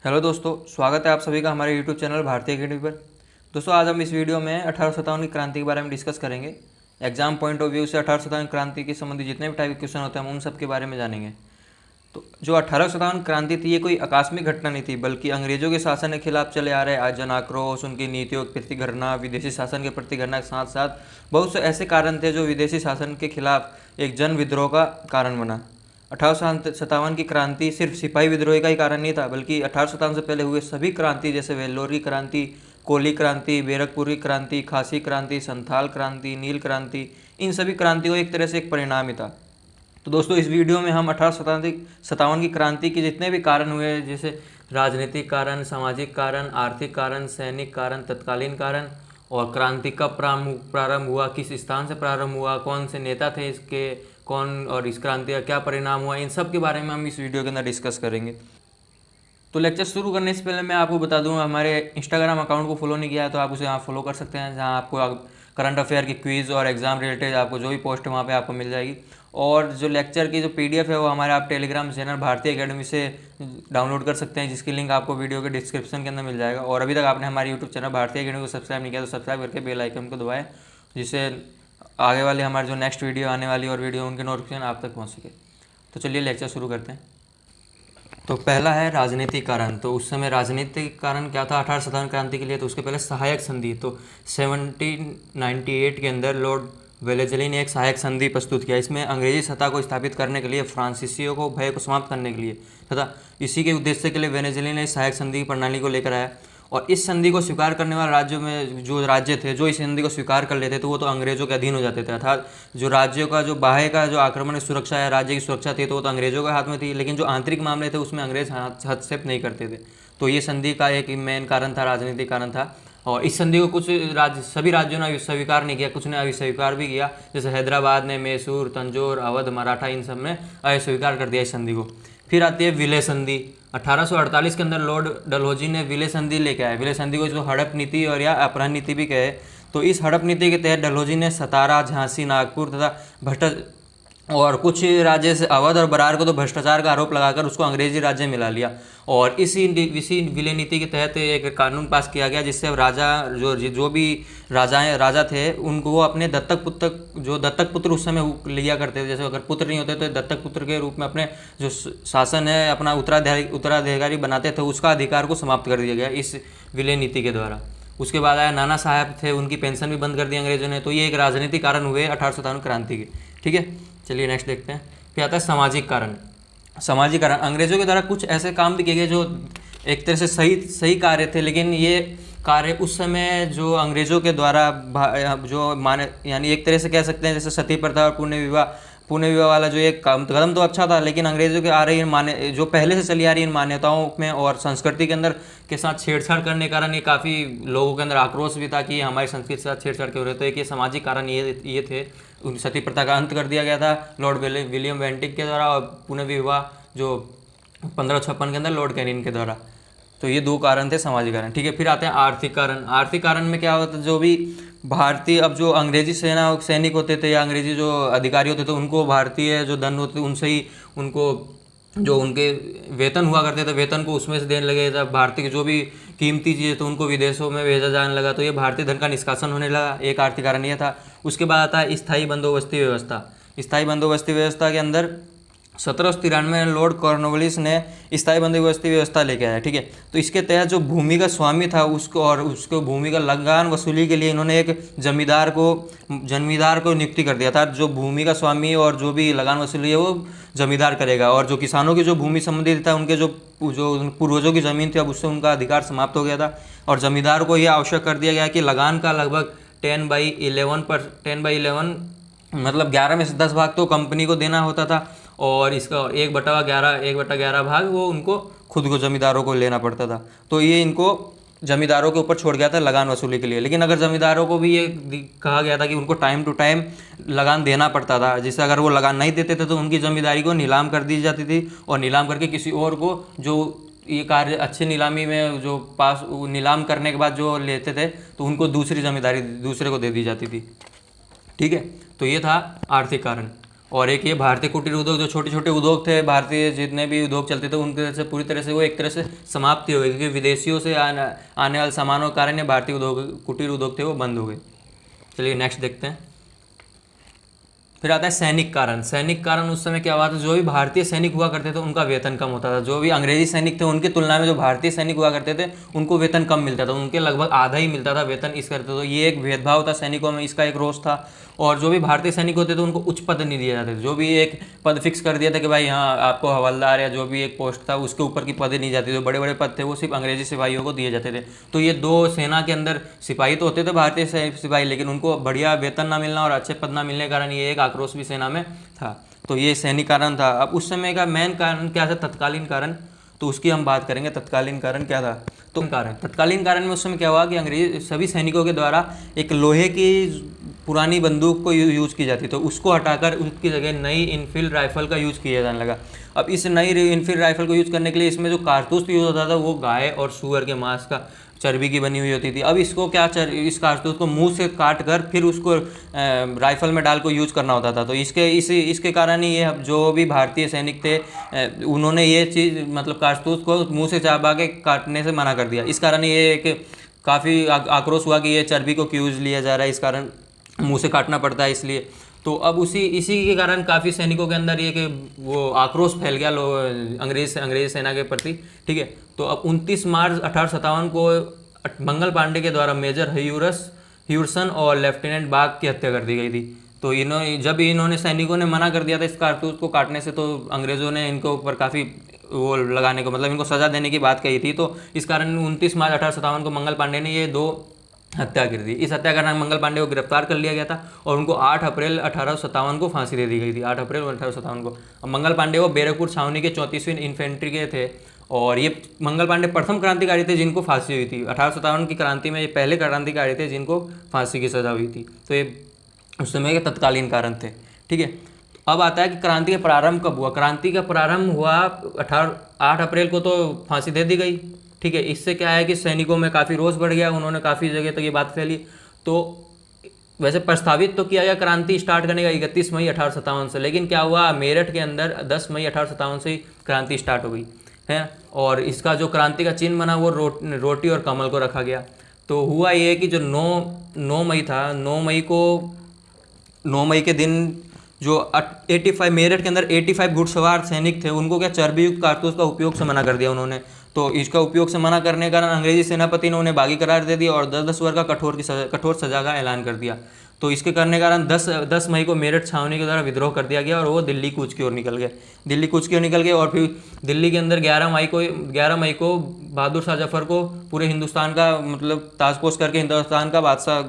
Hello दोस्तों, स्वागत है आप सभी का हमारे यूट्यूब चैनल भारतीय अकेडमी पर। दोस्तों, आज हम इस वीडियो में 1857 की क्रांति के बारे में डिस्कस करेंगे। एग्जाम पॉइंट ऑफ व्यू से 1857 क्रांति के संबंधित जितने भी टाइप के क्वेश्चन होते हैं हम उन सब के बारे में जानेंगे। तो जो 1857 क्रांति थी ये कोई आकस्मिक घटना नहीं थी, बल्कि अंग्रेजों के शासन के खिलाफ चले आ रहे जन आक्रोश, उनकी नीतियों के प्रति घृणा, विदेशी शासन के प्रति घृणा के साथ साथ बहुत से ऐसे कारण थे जो विदेशी शासन के खिलाफ एक जन विद्रोह का कारण बना। 1857 की क्रांति सिर्फ सिपाही विद्रोह का ही कारण नहीं था, बल्कि 1857 से पहले हुए सभी क्रांति जैसे वेल्लोरी क्रांति, कोली क्रांति, बैरकपुरी क्रांति, खासी क्रांति, संथाल क्रांति, नील क्रांति, इन सभी क्रांतियों एक तरह से एक परिणाम ही था। तो दोस्तों, इस वीडियो में हम 1857 की क्रांति के जितने भी कारण हुए, जैसे राजनीतिक कारण, सामाजिक कारण, आर्थिक कारण, सैनिक कारण, तत्कालीन कारण, और क्रांति कब प्रारंभ हुआ, किस स्थान से प्रारंभ हुआ, कौन से नेता थे इसके, कौन और इस क्रांति का क्या परिणाम हुआ, इन सब के बारे में हम इस वीडियो के अंदर डिस्कस करेंगे। तो लेक्चर शुरू करने से पहले मैं आपको बता दूं, हमारे इंस्टाग्राम अकाउंट को फॉलो नहीं किया है तो आप उसे यहाँ फॉलो कर सकते हैं, जहाँ आपको करंट अफेयर की क्विज़ और एग्जाम रिलेटेड आपको जो भी पोस्ट है वहाँ पे आपको मिल जाएगी। और जो लेक्चर की जो PDF है वो हमारे आप टेलीग्राम चैनल भारतीय अकेडमी से डाउनलोड कर सकते हैं, जिसकी लिंक आपको वीडियो के डिस्क्रिप्शन के अंदर मिल जाएगा। और अभी तक आपने हमारे यूट्यूब चैनल भारतीय अकेडमी को सब्सक्राइब नहीं किया तो सब्सक्राइब करके बेल आइकन को दबाएं, जिससे आगे वाले हमारे जो नेक्स्ट वीडियो आने वाली और वीडियो उनके नोटिफिकेशन आप तक पहुँच सके। तो चलिए लेक्चर शुरू करते हैं। तो पहला है राजनीतिक कारण। तो उस समय राजनीतिक कारण क्या था 1857 क्रांति के लिए? तो उसके पहले सहायक संधि। तो 1798 के अंदर लॉर्ड वेलेस्ली ने एक सहायक संधि प्रस्तुत किया। इसमें अंग्रेजी सत्ता को स्थापित करने के लिए, फ्रांसीसियों को भय को समाप्त करने के लिए तथा इसी के उद्देश्य के लिए वेलेस्ली ने इस सहायक संधि की प्रणाली को लेकर आया। और इस संधि को स्वीकार करने वाले राज्यों में जो राज्य थे जो इस संधि को स्वीकार कर लेते तो वो तो अंग्रेजों के अधीन हो जाते थे। अर्थात जो राज्यों का जो बाह्य का जो आक्रमण सुरक्षा है, राज्य की सुरक्षा थी, तो वो तो अंग्रेजों के हाथ में थी, लेकिन जो आंतरिक मामले थे उसमें अंग्रेज हस्तक्षेप नहीं करते थे। तो ये संधि का एक मेन कारण था, राजनीतिक कारण था। और इस संधि को कुछ सभी राज्यों ने स्वीकार नहीं किया, कुछ ने अस्वीकार भी किया, जैसे हैदराबाद ने, मैसूर, तंजौर, अवध, मराठा, इन सब ने अस्वीकार कर दिया इस संधि को। फिर आती है विलय संधि। 1848 के अंदर लॉर्ड डलहौजी ने विलय संधि लेके आया। विलय संधि को जो हड़प नीति और या अपहरण नीति भी कहे, तो इस हड़प नीति के तहत डलहौजी ने सतारा, झांसी, नागपुर तथा और कुछ राज्य से अवध और बरार को तो भ्रष्टाचार का आरोप लगाकर उसको अंग्रेजी राज्य मिला लिया। और इसी विलय नीति के तहत एक कानून पास किया गया, जिससे राजा जो भी राजा थे उनको वो अपने दत्तक पुत्र उस समय लिया करते थे। जैसे अगर पुत्र नहीं होते तो दत्तक पुत्र के रूप में अपने जो शासन है अपना उत्तराधिकारी बनाते थे, उसका अधिकार को समाप्त कर दिया गया इस विलय नीति के द्वारा। उसके बाद आया नाना साहब थे, उनकी पेंशन भी बंद कर दी अंग्रेजों ने। तो ये एक राजनीतिक कारण हुए 1857 क्रांति के। ठीक है, चलिए नेक्स्ट देखते हैं। फिर आता है सामाजिक कारण। सामाजिक कारण, अंग्रेजों के द्वारा कुछ ऐसे काम भी किए गए जो एक तरह से सही कार्य थे, लेकिन ये कार्य उस समय जो अंग्रेजों के द्वारा जो माने, यानी एक तरह से कह सकते हैं जैसे सती प्रथा और पुण्य विवाह वाला जो एक कदम तो अच्छा था, लेकिन अंग्रेजों के आ रही जो पहले से चली आ रही इन मान्यताओं में और संस्कृति के अंदर के साथ छेड़छाड़ करने के कारण ये काफ़ी लोगों के अंदर आक्रोश भी था कि हमारी संस्कृति के साथ छेड़छाड़ क्यों हो रहे। तो एक ये सामाजिक कारण ये थे। सती प्रथा का अंत कर दिया गया था लॉर्ड विलियम बेंटिक के द्वारा, और पुनः विवाह जो 1556 के अंदर लॉर्ड कैनिंग के द्वारा। तो ये दो कारण थे सामाजिक कारण। ठीक है, फिर आते हैं आर्थिक कारण। आर्थिक कारण में क्या होता है, जो भी भारतीय अब जो अंग्रेजी सैनिक होते थे या अंग्रेजी जो अधिकारी होते थे उनको भारतीय जो धन होते थे उनसे ही उनको जो उनके वेतन हुआ करते थे वेतन को उसमें से देने लगे। जब भारतीय की जो भी कीमती चीज़ें तो उनको विदेशों में भेजा जाने लगा, तो ये भारतीय धन का निष्कासन होने लगा। एक आर्थिक कारण ये था। उसके बाद आता है स्थायी बंदोबस्ती व्यवस्था। स्थायी बंदोबस्ती व्यवस्था के अंदर 1793 में लॉर्ड कॉर्नवालिस ने स्थायी बंदोबस्ती व्यवस्था लेके आया। ठीक है, तो इसके तहत जो भूमि का स्वामी था उसको भूमि का लगान वसूली के लिए इन्होंने एक जमींदार को नियुक्ति कर दिया था। जो भूमि का स्वामी और जो भी लगान वसूली है वो जमींदार करेगा, और जो किसानों की जो भूमि संबंधित था उनके जो पूर्वजों की ज़मीन थी अब उससे उनका अधिकार समाप्त हो गया था। और जमींदार को यह आवश्यक कर दिया गया कि लगान का लगभग 10/11 मतलब 11 में से 10 भाग तो कंपनी को देना होता था, और इसका 1/11 भाग वो उनको खुद को जमींदारों को लेना पड़ता था। तो ये इनको जमींदारों के ऊपर छोड़ गया था लगान वसूली के लिए। लेकिन अगर जमींदारों को भी ये कहा गया था कि उनको टाइम टू टाइम लगान देना पड़ता था, जिससे अगर वो लगान नहीं देते थे तो उनकी जमींदारी को नीलाम कर दी जाती थी, और नीलाम करके किसी और को जो ये कार्य अच्छी नीलामी में जो पास नीलाम करने के बाद जो लेते थे तो उनको दूसरी जमींदारी दूसरे को दे दी जाती थी। ठीक है, तो ये था आर्थिक कारण। और एक ये भारतीय कुटीर उद्योग, जो छोटे छोटे उद्योग थे, भारतीय जितने भी उद्योग चलते थे उनके से पूरी तरह से वो एक तरह से समाप्ति हो गई, क्योंकि विदेशियों से आने वाले सामानों के कारण ये भारतीय उद्योग, कुटीर उद्योग थे, वो बंद हो गए। चलिए नेक्स्ट देखते हैं। फिर आता है सैनिक कारण। सैनिक कारण उस समय क्या हुआ था, जो भी भारतीय सैनिक हुआ करते थे उनका वेतन कम होता था। जो भी अंग्रेजी सैनिक थे उनकी तुलना में जो भारतीय सैनिक हुआ करते थे उनको वेतन कम मिलता था, उनके लगभग आधा ही मिलता था वेतन इस करते। तो ये एक भेदभाव था सैनिकों में, इसका एक रोष था। और जो भी भारतीय सैनिक होते थे उनको उच्च पद नहीं दिए जाते थे। जो भी एक पद फिक्स कर दिया था कि भाई हाँ आपको हवलदार या जो भी एक पोस्ट था उसके ऊपर की पद नहीं जाती, जो बड़े बड़े पद थे वो सिर्फ अंग्रेजी सिपाहियों को दिए जाते थे। तो ये दो सेना के अंदर सिपाही तो होते थे भारतीय सिपाही, लेकिन उनको बढ़िया वेतन ना मिलना और अच्छे पद ना मिलने के कारण ये एक आक्रोश भी सेना में था। तो ये सैनिक कारण था। अब उस समय का मेन कारण क्या था, तत्कालीन कारण, तो उसकी हम बात करेंगे। तत्कालीन कारण क्या था, तो तत्कालीन कारण में उस समय क्या हुआ कि अंग्रेज सभी सैनिकों के द्वारा एक लोहे की पुरानी बंदूक को यूज़ की जाती, तो उसको हटाकर उसकी जगह नई इनफील्ड राइफल का यूज़ किया जाने लगा। अब इस नई इनफील्ड राइफल को यूज़ करने के लिए इसमें जो कारतूस यूज़ होता था वो गाय और सूअर के मांस का, चर्बी की बनी हुई होती थी। अब इसको क्या इस कारतूस को मुंह से काट कर फिर उसको राइफल में डाल को यूज़ करना होता था। तो इसके कारण ही ये जो भी भारतीय सैनिक थे उन्होंने ये चीज़ मतलब कारतूस को मुंह से चाबा के काटने से मना कर दिया। इस कारण ये एक काफ़ी आक्रोश हुआ कि ये चर्बी को क्यों यूज़ लिया जा रहा है, इस कारण मुंह से काटना पड़ता है इसलिए। तो अब इसी के कारण काफ़ी सैनिकों के अंदर ये कि वो आक्रोश फैल गया अंग्रेज सेना के प्रति। ठीक है, तो अब 29 मार्च 1857 को मंगल पांडे के द्वारा मेजर ह्यूरसन और लेफ्टिनेंट बाग की हत्या कर दी गई थी। तो जब इन्होंने सैनिकों ने मना कर दिया था इस कारतूस को काटने से, तो अंग्रेज़ों ने इनको ऊपर काफ़ी वो लगाने को, मतलब इनको सज़ा देने की बात कही थी। तो इस कारण 29 मार्च 1857 को मंगल पांडे ने ये दो हत्या कर दी। इस हत्याकांड में मंगल पांडे को गिरफ्तार कर लिया गया था और उनको 8 अप्रैल 1857 को फांसी दे दी गई थी। 8 अप्रैल 1857 को। अब मंगल पांडे वो बैरकपुर छावनी के 34वीं इन्फेंट्री के थे और ये मंगल पांडे प्रथम क्रांतिकारी थे जिनको फांसी हुई थी। 1857 की क्रांति में ये पहले क्रांतिकारी थे जिनको फांसी की सज़ा हुई थी। तो ये उस समय के तत्कालीन कारण थे। ठीक है, अब आता है कि क्रांति का प्रारंभ कब हुआ। क्रांति का प्रारंभ हुआ 8 अप्रैल को, तो फांसी दे दी गई। ठीक है, इससे क्या है कि सैनिकों में काफ़ी रोष बढ़ गया, उन्होंने काफ़ी जगह तक ये बात फैली। तो वैसे प्रस्तावित तो किया गया क्रांति स्टार्ट करने का 31 मई 1857 से, लेकिन क्या हुआ मेरठ के अंदर 10 मई 1857 से ही क्रांति स्टार्ट हो गई है। और इसका जो क्रांति का चिन्ह बना वो रोटी और कमल को रखा गया। तो हुआ ये कि जो 9 मई था, 9 मई के दिन जो 85 मेरठ के अंदर 85 घुड़सवार सैनिक थे उनको क्या चर्बी युक्त कारतूस का उपयोग से मना कर दिया उन्होंने। तो इसका उपयोग से मना करने के कारण अंग्रेजी सेनापति ने उन्हें बागी करार दे दिया और 10-10 वर्ष का कठोर सजा का ऐलान कर दिया। तो इसके करने के कारण 10 मई को मेरठ छावनी के द्वारा विद्रोह कर दिया गया और वो दिल्ली कूच की ओर निकल गए। और फिर दिल्ली के अंदर 11 मई को बहादुर शाह जफर को पूरे हिंदुस्तान का मतलब ताजपोश करके हिंदुस्तान का बादशाह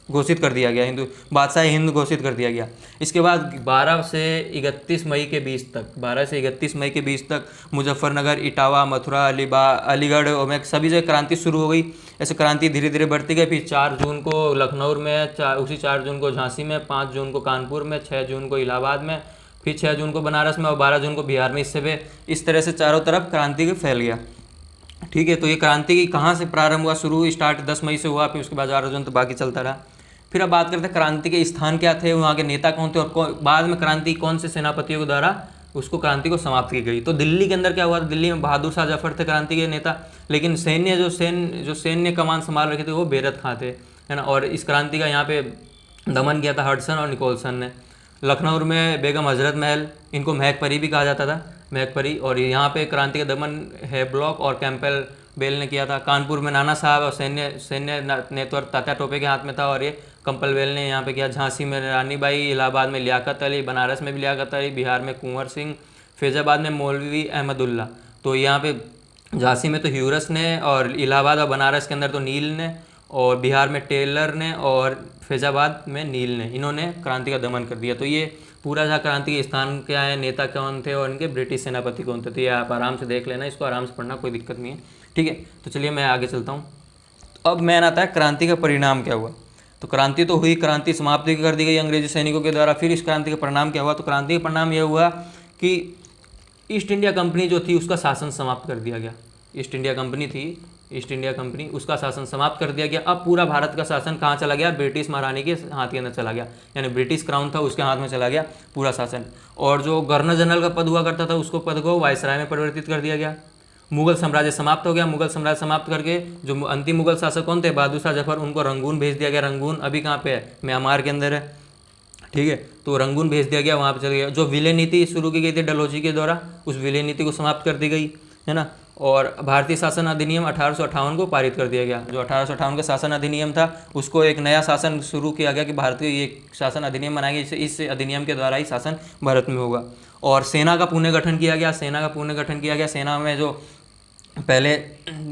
घोषित कर दिया गया, बादशाह हिंद घोषित कर दिया गया। इसके बाद 12 से 31 मई के बीच तक मुजफ्फरनगर, इटावा, मथुरा, अलीगढ़ में सभी जगह क्रांति शुरू हो गई। ऐसे क्रांति धीरे धीरे बढ़ती गई। फिर 4 जून को लखनऊ में, उसी 4 जून को झांसी में, 5 जून को कानपुर में, 6 जून को इलाहाबाद में, फिर 6 जून को बनारस में और 12 जून को बिहार में। इस तरह से चारों तरफ क्रांति फैल गया। ठीक है, तो ये क्रांति कहाँ से प्रारंभ हुआ, स्टार्ट 10 मई से हुआ, फिर उसके बाद 12 जून तो बाकी चलता रहा। फिर अब बात करते हैं क्रांति के स्थान क्या थे, वहाँ के नेता कौन थे और बाद में क्रांति कौन से सेनापतियों के द्वारा उसको क्रांति को समाप्त की गई। तो दिल्ली के अंदर क्या हुआ, दिल्ली में बहादुर शाह जफर थे क्रांति के नेता, लेकिन सैन्य कमान संभाल रखे थे वो बेरत खां थे, है ना। और इस क्रांति का यहाँ पे दमन किया था हडसन और निकोलसन ने। लखनऊ में बेगम हजरत महल, इनको महकपरी भी कहा जाता था, महकपरी। और यहाँ पे क्रांति का दमन हैब्लॉक और कैंपबेल बेल ने किया था। कानपुर में नाना साहब और सैन्य नेतृत्व तात्या टोपे के हाथ में था और ये कंपलवेल ने यहाँ पे किया। झांसी में रानी बाई, इलाहाबाद में लियाकत अली, बनारस में भी लियाकत अली, बिहार में कुंवर सिंह, फैज़ाबाद में मौलवी अहमदुल्ला। तो यहाँ पे झांसी में तो ह्यूरस ने और इलाहाबाद और बनारस के अंदर तो नील ने और बिहार में टेलर ने और फैज़ाबाद में नील ने, इन्होंने क्रांति का दमन कर दिया। तो ये पूरा जहाँ क्रांति के स्थान क्या है, नेता कौन थे और इनके ब्रिटिश सेनापति कौन थे, तो ये आप आराम से देख लेना, इसको आराम से पढ़ना, कोई दिक्कत नहीं है। ठीक है, तो चलिए मैं आगे चलता हूँ। तो अब मैन आता है क्रांति का परिणाम क्या हुआ। तो क्रांति तो हुई, क्रांति समाप्ति कर दी गई अंग्रेजी सैनिकों के द्वारा। फिर इस क्रांति का परिणाम क्या हुआ, तो क्रांति का परिणाम यह हुआ कि ईस्ट इंडिया कंपनी जो थी उसका शासन समाप्त कर दिया गया। ईस्ट इंडिया कंपनी थी ईस्ट इंडिया कंपनी, उसका शासन समाप्त कर दिया गया। अब पूरा भारत का शासन कहाँ चला गया? ब्रिटिश महारानी के हाथ के अंदर चला गया, यानी ब्रिटिश क्राउन था उसके हाथ में चला गया पूरा शासन। और जो गवर्नर जनरल का पद हुआ करता था उसको पद को वायसराय में परिवर्तित कर दिया गया। मुगल साम्राज्य समाप्त हो गया। मुगल साम्राज्य समाप्त करके जो अंतिम मुगल शासक कौन थे? बहादुर शाह जफर, उनको रंगून भेज दिया गया। रंगून अभी कहाँ पे है? म्यांमार के अंदर है, ठीक है। तो रंगून भेज दिया गया, वहाँ पे चले गया। जो विलय नीति शुरू की गई थी डलहौजी के द्वारा, उस विलय नीति को समाप्त कर दी गई, है ना। और भारतीय शासन अधिनियम 1858 को पारित कर दिया गया। जो 1858 का शासन अधिनियम था उसको एक नया शासन शुरू किया गया कि भारतीय ये शासन अधिनियम बनाएंगे, इस अधिनियम के द्वारा ही शासन भारत में होगा। और सेना का पुनर्गठन किया गया। सेना में जो पहले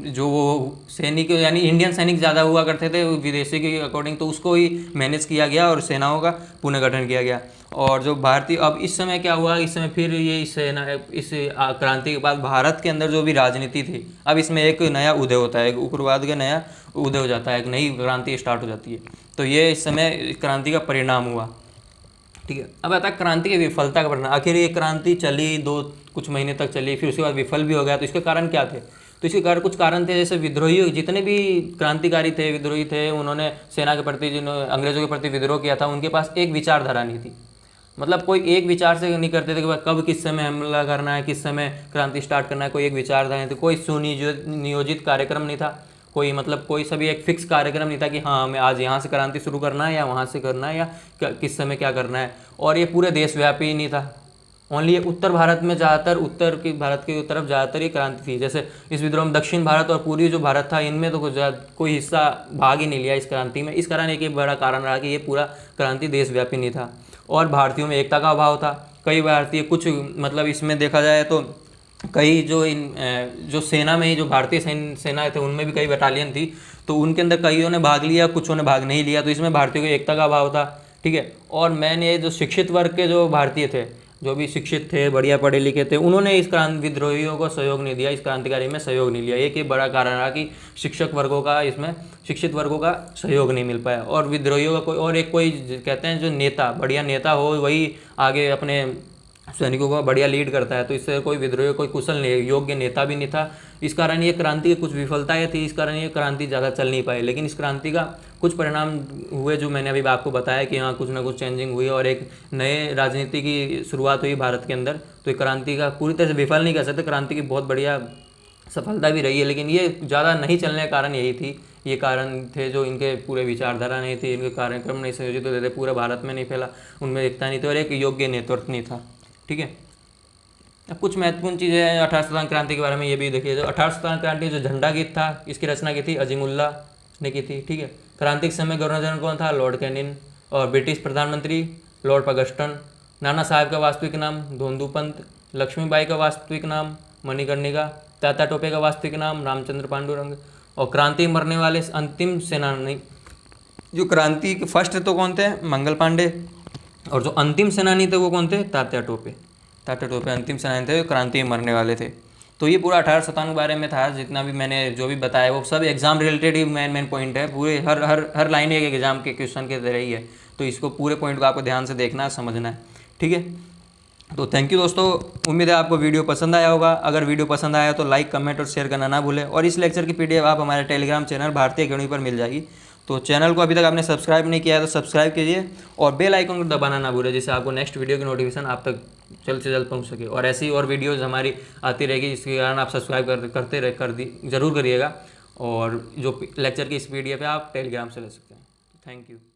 जो वो सैनिक यानी इंडियन सैनिक ज़्यादा हुआ करते थे विदेशी के अकॉर्डिंग, तो उसको ही मैनेज किया गया और सेनाओं का पुनर्गठन किया गया। और जो भारतीय, अब इस समय क्या हुआ, इस समय फिर ये सेना, इस क्रांति के बाद भारत के अंदर जो भी राजनीति थी, अब इसमें एक नया उदय होता है, एक उग्रवाद का नया उदय हो जाता है, एक नई क्रांति स्टार्ट हो जाती है। तो ये इस समय क्रांति का परिणाम हुआ, ठीक है। अब आता है क्रांति की विफलता का परिणाम। आखिर ये क्रांति चली कुछ महीने तक चली, फिर उसके बाद विफल भी हो गया। तो इसके कारण क्या थे? तो इसके कारण कुछ कारण थे, जैसे विद्रोही, जितने भी क्रांतिकारी थे, विद्रोही थे, उन्होंने सेना के प्रति, जिन्होंने अंग्रेजों के प्रति विद्रोह किया था, उनके पास एक विचारधारा नहीं थी। मतलब कोई एक विचार से नहीं करते थे कि कब किस समय हमला करना है, किस समय क्रांति स्टार्ट करना है, कोई एक विचारधारा नहीं थी। कोई सुनियोजित कार्यक्रम नहीं था, कोई मतलब कोई सभी एक फिक्स कार्यक्रम नहीं था कि हाँ हमें आज यहाँ से क्रांति शुरू करना है या वहाँ से करना है या किस समय क्या करना है। और ये पूरे देशव्यापी नहीं था, ओनली ये उत्तर भारत में ज़्यादातर, उत्तर की भारत की तरफ ज़्यादातर ये क्रांति थी। जैसे इस विद्रोह में दक्षिण भारत और पूर्वी जो भारत था, इनमें तो कोई हिस्सा भाग ही नहीं लिया इस क्रांति में। इस कारण एक बड़ा कारण रहा कि ये पूरा क्रांति देशव्यापी नहीं था। और भारतीयों में एकता का अभाव था। कई भारतीय, कुछ मतलब इसमें देखा जाए तो कई जो सेना में ही जो भारतीय सेना थे उनमें भी कई बटालियन थी, तो उनके अंदर कईयों ने भाग लिया, कुछों ने भाग नहीं लिया। तो इसमें भारतीयों की एकता का अभाव था, ठीक है। और मैंने जो शिक्षित वर्ग के जो भारतीय थे, जो भी शिक्षित थे, बढ़िया पढ़े लिखे थे, उन्होंने इस विद्रोहियों को सहयोग नहीं दिया, इस क्रांतिकारी में सहयोग नहीं लिया। एक बड़ा कारण रहा कि शिक्षक वर्गों का, इसमें शिक्षित वर्गों का सहयोग नहीं मिल पाया। और विद्रोहियों का कोई कहते हैं जो नेता, बढ़िया नेता हो, वही आगे अपने सैनिकों को बढ़िया लीड करता है। तो इससे कोई विद्रोही, कोई कुशल योग्य नेता भी नहीं था। इस कारण ये क्रांति की कुछ विफलताएं थी, इस कारण ये क्रांति ज़्यादा चल नहीं पाई। लेकिन इस क्रांति का कुछ परिणाम हुए जो मैंने अभी आपको बताया कि हाँ कुछ ना कुछ चेंजिंग हुई और एक नए राजनीति की शुरुआत हुई भारत के अंदर। तो ये क्रांति का पूरी तरह से विफल नहीं कर सकते, क्रांति की बहुत बढ़िया सफलता भी रही है। लेकिन ये ज़्यादा नहीं चलने का कारण यही थी, ये कारण थे जो इनके पूरे विचारधारा नहीं थी, इनके कार्यक्रम नहीं संयोजित होते थे, पूरे भारत में नहीं फैला, उनमें एकता नहीं थी और एक योग्य नेतृत्व नहीं था, ठीक है। अब कुछ महत्वपूर्ण चीज़ें हैं 18 शतवाहन क्रांति के बारे में, ये भी देखिए। जो 18 शतवाहन क्रांति जो झंडा गीत था, इसकी रचना की थी अजीमुल्ला ने की थी, ठीक है। क्रांति के समय गवर्नर जनरल कौन था? Lord Canning. और ब्रिटिश प्रधानमंत्री लॉर्ड पगस्टन। नाना साहब का वास्तविक नाम धोंदूपंत। लक्ष्मीबाई का वास्तविक नाम मणिकर्णिका। तात्या टोपे का वास्तविक नाम रामचंद्र पांडुरंग। और क्रांति मरने वाले अंतिम सेनानी, जो क्रांति के फर्स्ट तो कौन थे? मंगल पांडे। और जो अंतिम सेनानी थे वो कौन थे? तात्या टोपे अंतिम सेनानी थे, क्रांति में मरने वाले थे। तो ये पूरा 18 शतवाहन के बारे में था। जितना भी मैंने जो भी बताया वो सब एग्जाम रिलेटेड ही मेन पॉइंट है। पूरे हर लाइन एक एग्जाम के क्वेश्चन के तरह ही है। तो इसको पूरे पॉइंट को आपको ध्यान से देखना है, समझना है, ठीक है। तो थैंक यू दोस्तों, उम्मीद है आपको वीडियो पसंद आया होगा। अगर वीडियो पसंद आया तो लाइक, कमेंट और शेयर करना ना भूलें। और इस लेक्चर की PDF आप हमारे टेलीग्राम चैनल भारतीय अकेडमी पर मिल जाएगी। तो चैनल को अभी तक आपने सब्सक्राइब नहीं किया है तो सब्सक्राइब कीजिए और बेल आइकन को दबाना ना भूलें, जिससे आपको नेक्स्ट वीडियो की नोटिफिकेशन आप तक जल्द से जल्द पहुंच सके। और ऐसी और वीडियोस हमारी आती रहेगी, इसके कारण आप सब्सक्राइब जरूर करिएगा। और जो लेक्चर की इस PDF है आप टेलीग्राम से ले सकते हैं। Thank you.